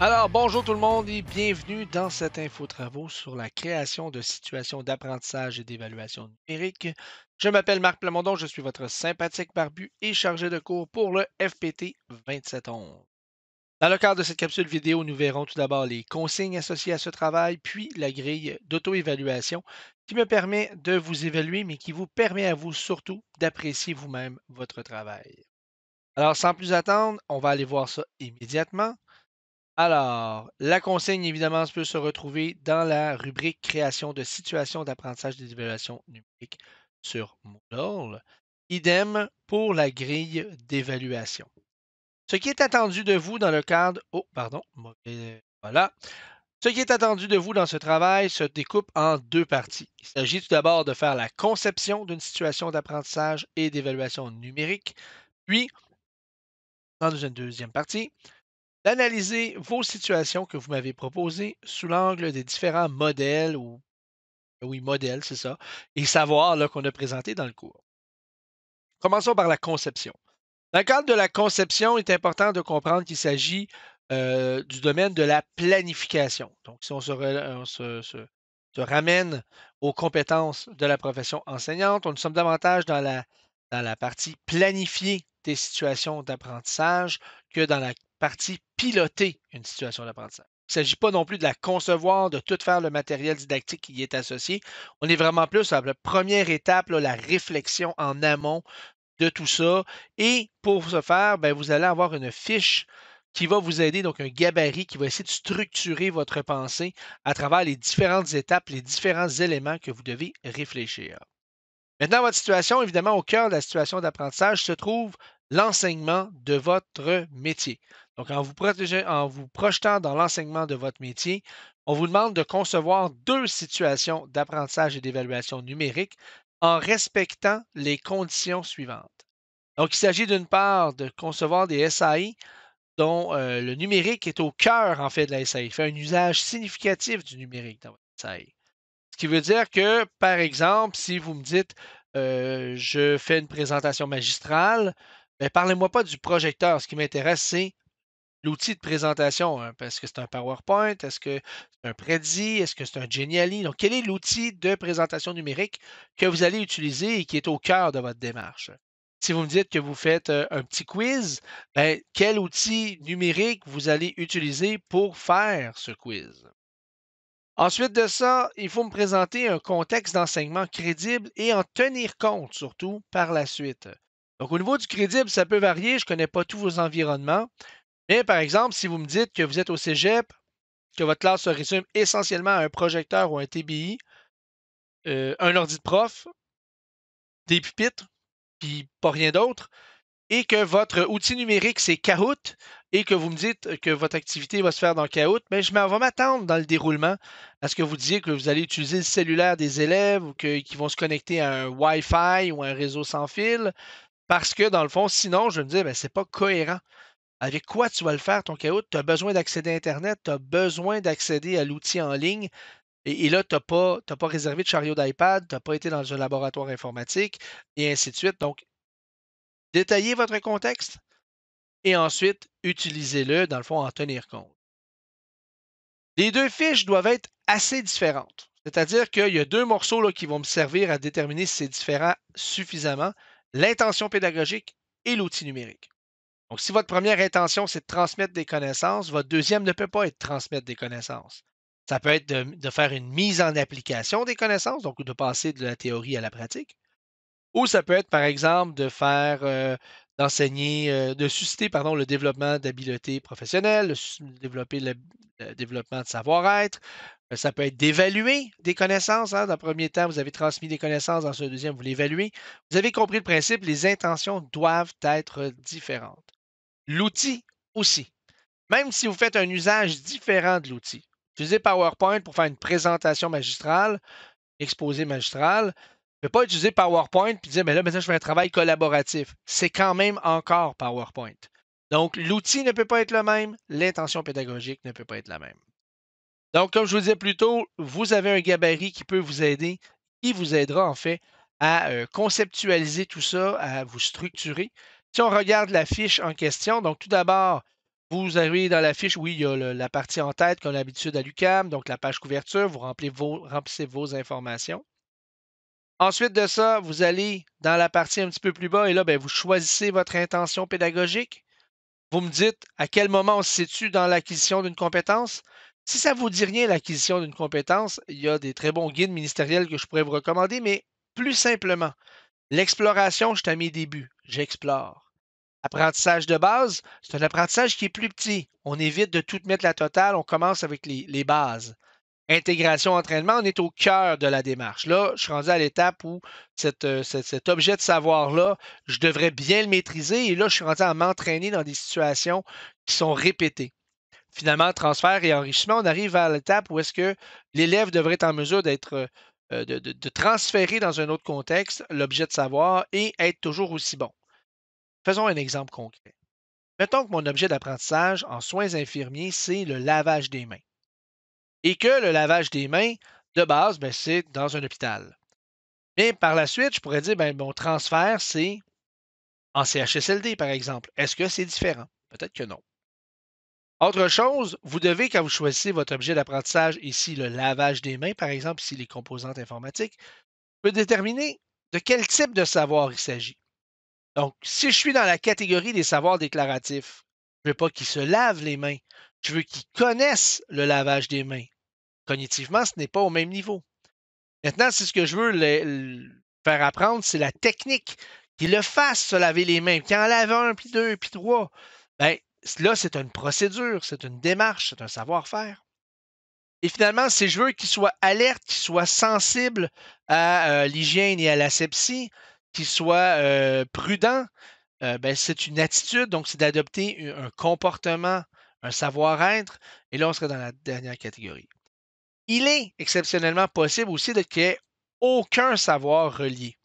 Alors, bonjour tout le monde et bienvenue dans cette info travaux sur la création de situations d'apprentissage et d'évaluation numérique. Je m'appelle Marc Plamondon, je suis votre sympathique barbu et chargé de cours pour le FPT 2711. Dans le cadre de cette capsule vidéo, nous verrons tout d'abord les consignes associées à ce travail, puis la grille d'auto-évaluation qui me permet de vous évaluer, mais qui vous permet à vous surtout d'apprécier vous-même votre travail. Alors, sans plus attendre, on va aller voir ça immédiatement. Alors, la consigne, évidemment, peut se retrouver dans la rubrique création de situations d'apprentissage et d'évaluation numérique sur Moodle. Idem pour la grille d'évaluation. Ce qui est attendu de vous dans le cadre. Oh, pardon. Voilà. Ce qui est attendu de vous dans ce travail se découpe en deux parties. Il s'agit tout d'abord de faire la conception d'une situation d'apprentissage et d'évaluation numérique, puis, dans une deuxième partie, d'analyser vos situations que vous m'avez proposées sous l'angle des différents modèles ou oui, modèles, c'est ça, et savoirs là, qu'on a présentés dans le cours. Commençons par la conception. Dans le cadre de la conception, il est important de comprendre qu'il s'agit du domaine de la planification. Donc, si on se ramène aux compétences de la profession enseignante, nous sommes davantage dans la partie planifier des situations d'apprentissage que dans la partie piloter une situation d'apprentissage. Il ne s'agit pas non plus de la concevoir, de tout faire le matériel didactique qui y est associé. On est vraiment plus à la première étape, là, la réflexion en amont de tout ça. Et pour ce faire, ben, vous allez avoir une fiche qui va vous aider, donc un gabarit qui va essayer de structurer votre pensée à travers les différentes étapes, les différents éléments que vous devez réfléchir. Maintenant, votre situation, évidemment, au cœur de la situation d'apprentissage se trouve l'enseignement de votre métier. Donc, en vous projetant dans l'enseignement de votre métier, on vous demande de concevoir deux situations d'apprentissage et d'évaluation numérique en respectant les conditions suivantes. Donc, il s'agit d'une part de concevoir des SAI dont le numérique est au cœur, en fait, de la SAI. Il fait un usage significatif du numérique dans votre SAI. Ce qui veut dire que, par exemple, si vous me dites je fais une présentation magistrale, ben, parlez-moi pas du projecteur. Ce qui m'intéresse, c'est l'outil de présentation. Hein. Est-ce que c'est un PowerPoint? Est-ce que c'est un Prezi? Est-ce que c'est un Geniali? Donc, quel est l'outil de présentation numérique que vous allez utiliser et qui est au cœur de votre démarche? Si vous me dites que vous faites un petit quiz, ben, quel outil numérique vous allez utiliser pour faire ce quiz? Ensuite de ça, il faut me présenter un contexte d'enseignement crédible et en tenir compte surtout par la suite. Donc, au niveau du crédible, ça peut varier. Je ne connais pas tous vos environnements. Mais par exemple, si vous me dites que vous êtes au cégep, que votre classe se résume essentiellement à un projecteur ou un TBI, un ordi de prof, des pupitres, puis pas rien d'autre, et que votre outil numérique, c'est Kahoot, et que vous me dites que votre activité va se faire dans Kahoot, bien, vais m'attendre dans le déroulement à ce que vous disiez que vous allez utiliser le cellulaire des élèves ou qu'ils vont se connecter à un Wi-Fi ou un réseau sans fil, parce que dans le fond, sinon, je vais me dire, ben, c'est pas cohérent. Avec quoi tu vas le faire, ton Kahoot? Tu as besoin d'accéder à Internet, tu as besoin d'accéder à l'outil en ligne. Et là, tu n'as pas réservé de chariot d'iPad, tu n'as pas été dans un laboratoire informatique, et ainsi de suite. Donc, détaillez votre contexte et ensuite, utilisez-le, dans le fond, en tenir compte. Les deux fiches doivent être assez différentes. C'est-à-dire qu'il y a deux morceaux là, qui vont me servir à déterminer si c'est différent suffisamment, l'intention pédagogique et l'outil numérique. Donc, si votre première intention, c'est de transmettre des connaissances, votre deuxième ne peut pas être de transmettre des connaissances. Ça peut être de faire une mise en application des connaissances, donc de passer de la théorie à la pratique. Ou ça peut être, par exemple, d'enseigner, de susciter, pardon, le développement d'habiletés professionnelles, développer le développement de savoir-être. Ça peut être d'évaluer des connaissances. Hein. Dans le premier temps, vous avez transmis des connaissances, dans ce deuxième, vous l'évaluez. Vous avez compris le principe, les intentions doivent être différentes. L'outil aussi. Même si vous faites un usage différent de l'outil. Utilisez PowerPoint pour faire une présentation magistrale, exposé magistral. Ne pas utiliser PowerPoint et dire, mais là, maintenant, je fais un travail collaboratif. C'est quand même encore PowerPoint. Donc, l'outil ne peut pas être le même, l'intention pédagogique ne peut pas être la même. Donc, comme je vous disais plus tôt, vous avez un gabarit qui peut vous aider, qui vous aidera en fait à conceptualiser tout ça, à vous structurer. Si on regarde la fiche en question, donc tout d'abord, Vous arrivez dans la fiche, oui, il y a la partie en tête comme d'habitude à l'UQAM, donc la page couverture, vous remplissez vos informations. Ensuite de ça, vous allez dans la partie un petit peu plus bas et là, ben, vous choisissez votre intention pédagogique. Vous me dites à quel moment on se situe dans l'acquisition d'une compétence. Si ça ne vous dit rien, l'acquisition d'une compétence, il y a des très bons guides ministériels que je pourrais vous recommander, mais plus simplement, l'exploration, je suis à mes débuts, j'explore. Apprentissage de base, c'est un apprentissage qui est plus petit. On évite de tout mettre la totale, on commence avec les bases. Intégration, entraînement, on est au cœur de la démarche. Là, je suis rendu à l'étape où cet objet de savoir-là, je devrais bien le maîtriser et là, je suis rendu à m'entraîner dans des situations qui sont répétées. Finalement, transfert et enrichissement, on arrive à l'étape où est-ce que l'élève devrait être en mesure d'être de transférer dans un autre contexte l'objet de savoir et être toujours aussi bon. Faisons un exemple concret. Mettons que mon objet d'apprentissage en soins infirmiers, c'est le lavage des mains. Et que le lavage des mains, de base, ben, c'est dans un hôpital. Mais par la suite, je pourrais dire, ben, mon transfert, c'est en CHSLD, par exemple. Est-ce que c'est différent? Peut-être que non. Autre chose, vous devez, quand vous choisissez votre objet d'apprentissage, ici le lavage des mains, par exemple, ici les composantes informatiques, vous pouvez déterminer de quel type de savoir il s'agit. Donc, si je suis dans la catégorie des savoirs déclaratifs, je veux pas qu'ils se lavent les mains. Je veux qu'ils connaissent le lavage des mains. Cognitivement, ce n'est pas au même niveau. Maintenant, si ce que je veux faire apprendre, c'est la technique, qu'il le fasse se laver les mains, qu'il en lave un, puis deux, puis trois. Ben, là, c'est une procédure, c'est une démarche, c'est un savoir-faire. Et finalement, si je veux qu'il soit alerte, qu'il soit sensible à l'hygiène et à l'asepsie, qu'il soit prudent, ben, c'est une attitude, donc c'est d'adopter un comportement, un savoir-être. Et là, on serait dans la dernière catégorie. Il est exceptionnellement possible aussi qu'il n'y ait aucun savoir relié.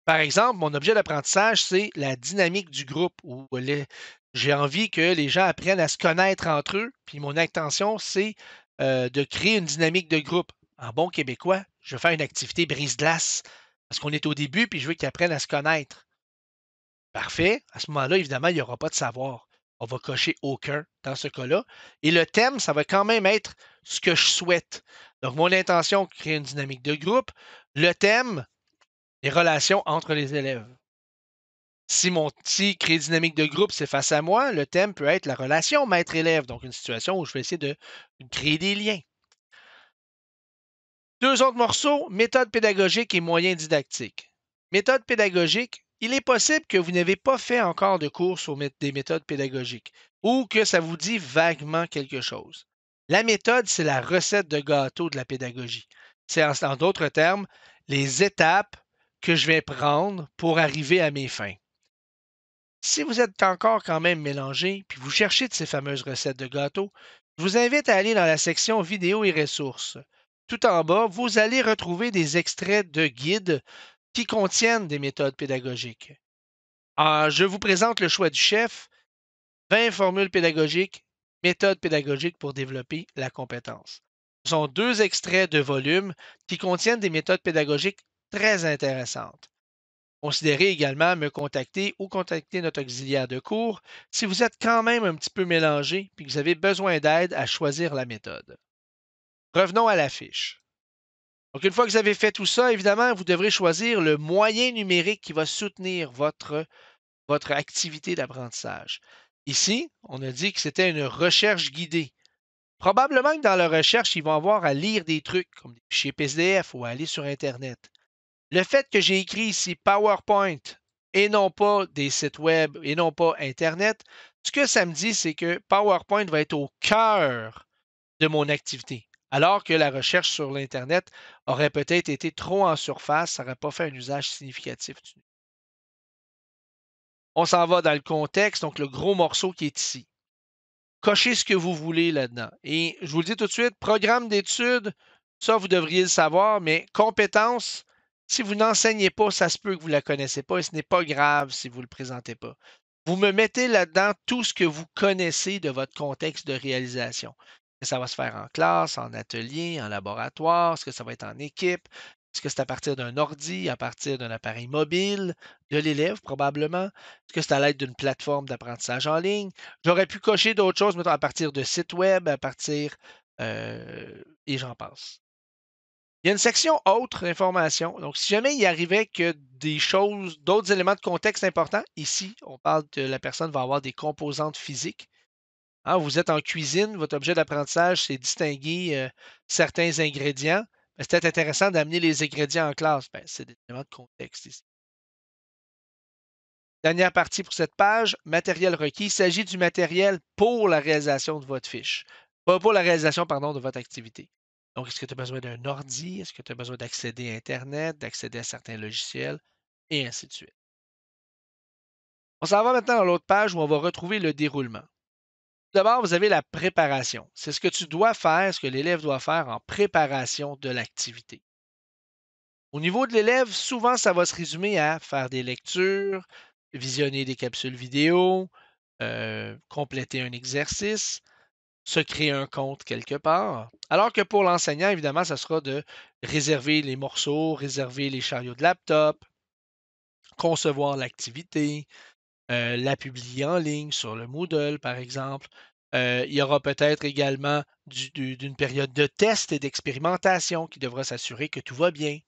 Par exemple, mon objet d'apprentissage, c'est la dynamique du groupe où j'ai envie que les gens apprennent à se connaître entre eux. Puis mon intention, c'est de créer une dynamique de groupe. En bon québécois, je veux faire une activité brise-glace parce qu'on est au début, puis je veux qu'ils apprennent à se connaître. Parfait. À ce moment-là, évidemment, il n'y aura pas de savoir. On va cocher aucun dans ce cas-là. Et le thème, ça va quand même être ce que je souhaite. Donc, mon intention, créer une dynamique de groupe. Le thème, les relations entre les élèves. Si mon petit créer dynamique de groupe, c'est face à moi, le thème peut être la relation maître-élève. Donc, une situation où je vais essayer de créer des liens. Deux autres morceaux, méthode pédagogique et moyens didactiques. Méthode pédagogique, il est possible que vous n'avez pas fait encore de cours sur des méthodes pédagogiques ou que ça vous dit vaguement quelque chose. La méthode, c'est la recette de gâteau de la pédagogie. C'est en d'autres termes, les étapes que je vais prendre pour arriver à mes fins. Si vous êtes encore quand même mélangé, puis vous cherchez de ces fameuses recettes de gâteau, je vous invite à aller dans la section vidéos et ressources. Tout en bas, vous allez retrouver des extraits de guides qui contiennent des méthodes pédagogiques. Je vous présente le choix du chef, 20 formules pédagogiques, méthodes pédagogiques pour développer la compétence. Ce sont deux extraits de volumes qui contiennent des méthodes pédagogiques très intéressantes. Considérez également me contacter ou contacter notre auxiliaire de cours si vous êtes quand même un petit peu mélangé et que vous avez besoin d'aide à choisir la méthode. Revenons à la fiche. Donc, une fois que vous avez fait tout ça, évidemment, vous devrez choisir le moyen numérique qui va soutenir votre activité d'apprentissage. Ici, on a dit que c'était une recherche guidée. Probablement que dans la recherche, ils vont avoir à lire des trucs comme des fichiers PDF ou à aller sur Internet. Le fait que j'ai écrit ici PowerPoint et non pas des sites web et non pas Internet, ce que ça me dit, c'est que PowerPoint va être au cœur de mon activité. Alors que la recherche sur l'Internet aurait peut-être été trop en surface, ça n'aurait pas fait un usage significatif. On s'en va dans le contexte, donc le gros morceau qui est ici. Cochez ce que vous voulez là-dedans. Et je vous le dis tout de suite, programme d'études, ça, vous devriez le savoir, mais compétences, si vous n'enseignez pas, ça se peut que vous ne la connaissez pas et ce n'est pas grave si vous ne le présentez pas. Vous me mettez là-dedans tout ce que vous connaissez de votre contexte de réalisation. Est-ce que ça va se faire en classe, en atelier, en laboratoire? Est-ce que ça va être en équipe? Est-ce que c'est à partir d'un ordi, à partir d'un appareil mobile de l'élève, probablement? Est-ce que c'est à l'aide d'une plateforme d'apprentissage en ligne? J'aurais pu cocher d'autres choses, mettons, à partir de sites web, à partir et j'en passe. Il y a une section autres informations. Donc, si jamais il arrivait que des choses, d'autres éléments de contexte importants, ici, on parle de la personne va avoir des composantes physiques. Hein, vous êtes en cuisine, votre objet d'apprentissage, c'est distinguer certains ingrédients. Ben, c'est peut-être intéressant d'amener les ingrédients en classe. Ben, c'est des éléments de contexte ici. Dernière partie pour cette page, matériel requis. Il s'agit du matériel pour la réalisation de votre fiche. Pas pour la réalisation, pardon, de votre activité. Donc, est-ce que tu as besoin d'un ordi? Est-ce que tu as besoin d'accéder à Internet, d'accéder à certains logiciels, et ainsi de suite. On s'en va maintenant dans l'autre page où on va retrouver le déroulement. D'abord, vous avez la préparation. C'est ce que tu dois faire, ce que l'élève doit faire en préparation de l'activité. Au niveau de l'élève, souvent, ça va se résumer à faire des lectures, visionner des capsules vidéo, compléter un exercice, se créer un compte quelque part. Alors que pour l'enseignant, évidemment, ça sera de réserver les morceaux, réserver les chariots de laptop, concevoir l'activité, la publier en ligne sur le Moodle, par exemple. Il y aura peut-être également d'une période de test et d'expérimentation qui devra s'assurer que tout va bien.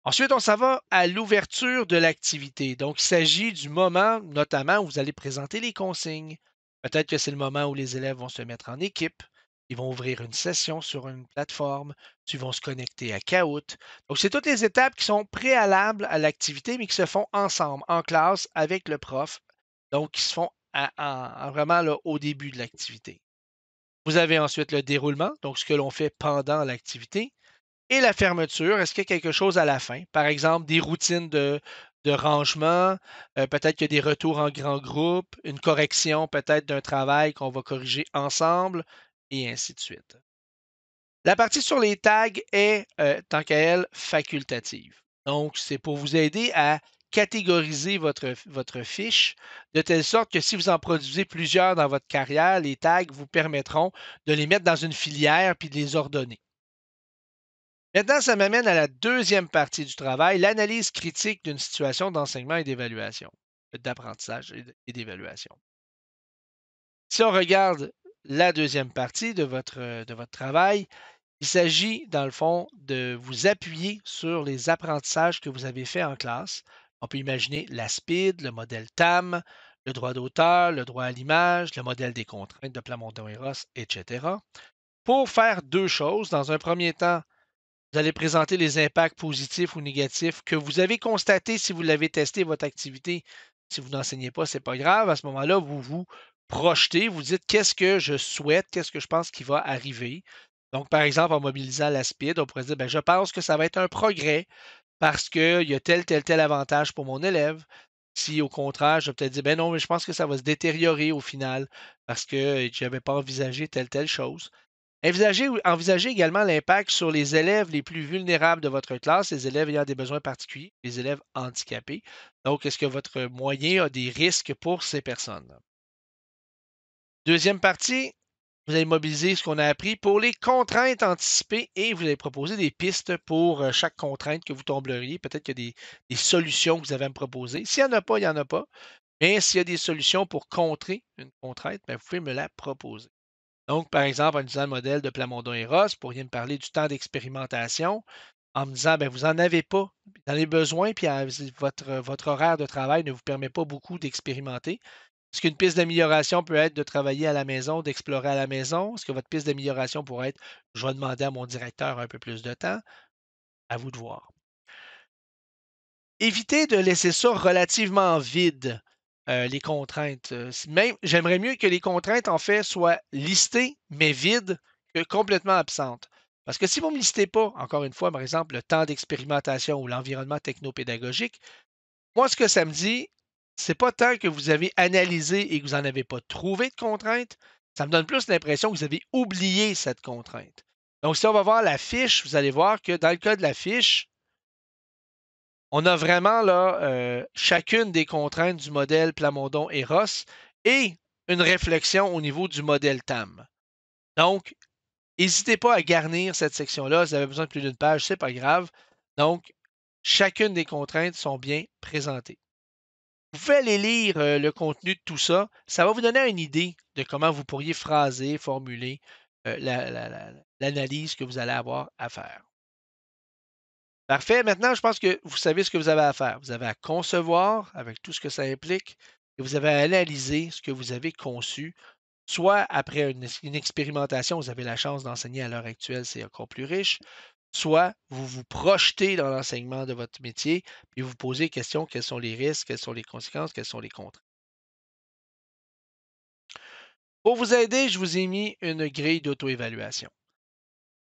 Ensuite, on s'en va à l'ouverture de l'activité. Donc, il s'agit du moment, notamment, où vous allez présenter les consignes. Peut-être que c'est le moment où les élèves vont se mettre en équipe. Ils vont ouvrir une session sur une plateforme. Ils vont se connecter à Kahoot. Donc, c'est toutes les étapes qui sont préalables à l'activité, mais qui se font ensemble, en classe, avec le prof. Donc, qui se font vraiment là, au début de l'activité. Vous avez ensuite le déroulement, donc ce que l'on fait pendant l'activité. Et la fermeture, est-ce qu'il y a quelque chose à la fin? Par exemple, des routines de rangement, peut-être qu'il y a des retours en grand groupe, une correction peut-être d'un travail qu'on va corriger ensemble, et ainsi de suite. La partie sur les tags est, tant qu'à elle, facultative. Donc, c'est pour vous aider à catégoriser votre fiche de telle sorte que si vous en produisez plusieurs dans votre carrière, les tags vous permettront de les mettre dans une filière puis de les ordonner. Maintenant, ça m'amène à la deuxième partie du travail, l'analyse critique d'une situation d'enseignement et d'évaluation, d'apprentissage et d'évaluation. Si on regarde la deuxième partie de votre travail, il s'agit, dans le fond, de vous appuyer sur les apprentissages que vous avez faits en classe. On peut imaginer la SPID, le modèle TAM, le droit d'auteur, le droit à l'image, le modèle des contraintes de Plamondon et Ross, etc. Pour faire deux choses. Dans un premier temps, vous allez présenter les impacts positifs ou négatifs que vous avez constatés si vous l'avez testé, votre activité. Si vous n'enseignez pas, ce n'est pas grave. À ce moment-là, vous vous projetez, vous dites qu'est-ce que je souhaite, qu'est-ce que je pense qui va arriver. Donc, par exemple, en mobilisant la SPID, on pourrait dire, ben, je pense que ça va être un progrès parce qu'il y a tel avantage pour mon élève. Si au contraire, je vais peut-être dire, ben non, mais je pense que ça va se détériorer au final parce que je n'avais pas envisagé telle chose. Envisagez également l'impact sur les élèves les plus vulnérables de votre classe, les élèves ayant des besoins particuliers, les élèves handicapés. Donc, est-ce que votre moyen a des risques pour ces personnes? Deuxième partie, vous allez mobiliser ce qu'on a appris pour les contraintes anticipées et vous allez proposer des pistes pour chaque contrainte que vous tomberiez. Peut-être qu'il y a des solutions que vous avez à me proposer. S'il n'y en a pas, il n'y en a pas. Mais s'il y a des solutions pour contrer une contrainte, ben, vous pouvez me la proposer. Donc, par exemple, en utilisant le modèle de Plamondon et Ross, vous pourriez me parler du temps d'expérimentation en me disant, ben, vous n'en avez pas dans les besoins, puis votre horaire de travail ne vous permet pas beaucoup d'expérimenter. Est-ce qu'une piste d'amélioration peut être de travailler à la maison, d'explorer à la maison? Est-ce que votre piste d'amélioration pourrait être, je vais demander à mon directeur un peu plus de temps? À vous de voir. Évitez de laisser ça relativement vide, les contraintes. Même, j'aimerais mieux que les contraintes, en fait, soient listées, mais vides, que complètement absentes. Parce que si vous ne me listez pas, encore une fois, par exemple, le temps d'expérimentation ou l'environnement technopédagogique, moi, ce que ça me dit, c'est pas tant que vous avez analysé et que vous n'en avez pas trouvé de contraintes, ça me donne plus l'impression que vous avez oublié cette contrainte. Donc, si on va voir la fiche, vous allez voir que dans le cas de la fiche, on a vraiment là chacune des contraintes du modèle Plamondon et Ross et une réflexion au niveau du modèle TAM. Donc, N'hésitez pas à garnir cette section-là. Si vous avez besoin de plus d'une page, ce n'est pas grave. Donc, chacune des contraintes sont bien présentées. Vous pouvez aller lire le contenu de tout ça. Ça va vous donner une idée de comment vous pourriez phraser, formuler l'analyse que vous allez avoir à faire. Parfait. Maintenant, je pense que vous savez ce que vous avez à faire. Vous avez à concevoir avec tout ce que ça implique et vous avez à analyser ce que vous avez conçu. Soit après une expérimentation, vous avez la chance d'enseigner à l'heure actuelle, c'est encore plus riche. Soit vous vous projetez dans l'enseignement de votre métier, puis vous posez des questions, quels sont les risques, quelles sont les conséquences, quels sont les contraintes. Pour vous aider, je vous ai mis une grille d'auto-évaluation.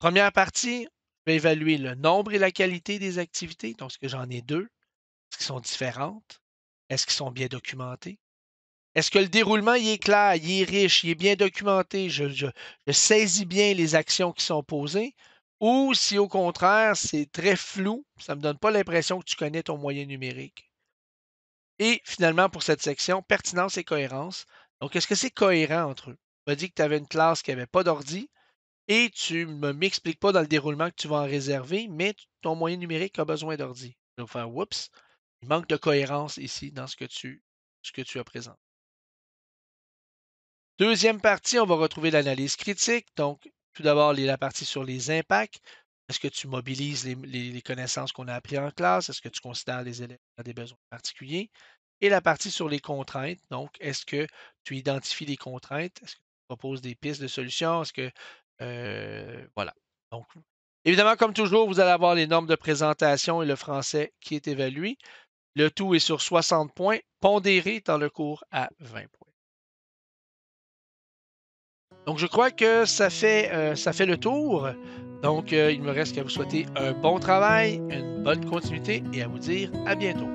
Première partie, je vais évaluer le nombre et la qualité des activités. Donc, est-ce que j'en ai deux? Est-ce qu'elles sont différentes? Est-ce qu'ils sont bien documentés? Est-ce que le déroulement il est clair, il est riche, il est bien documenté, je saisis bien les actions qui sont posées? Ou si au contraire, c'est très flou, ça ne me donne pas l'impression que tu connais ton moyen numérique. Et finalement, pour cette section, pertinence et cohérence. Donc, est-ce que c'est cohérent entre eux? Tu m'as dit que tu avais une classe qui n'avait pas d'ordi et tu ne m'expliques pas dans le déroulement que tu vas en réserver, mais ton moyen numérique a besoin d'ordi. Je vais faire oups, il manque de cohérence ici dans ce que tu as présenté. Deuxième partie, on va retrouver l'analyse critique. Donc, tout d'abord, la partie sur les impacts. Est-ce que tu mobilises les connaissances qu'on a apprises en classe? Est-ce que tu considères les élèves à des besoins particuliers? Et la partie sur les contraintes. Donc, est-ce que tu identifies les contraintes? Est-ce que tu proposes des pistes de solutions? Est-ce que voilà. Donc, évidemment, comme toujours, vous allez avoir les normes de présentation et le français qui est évalué. Le tout est sur 60 points, pondéré dans le cours à 20 points. Donc, je crois que ça fait le tour. Donc, il me reste qu'à vous souhaiter un bon travail, une bonne continuité et à vous dire à bientôt.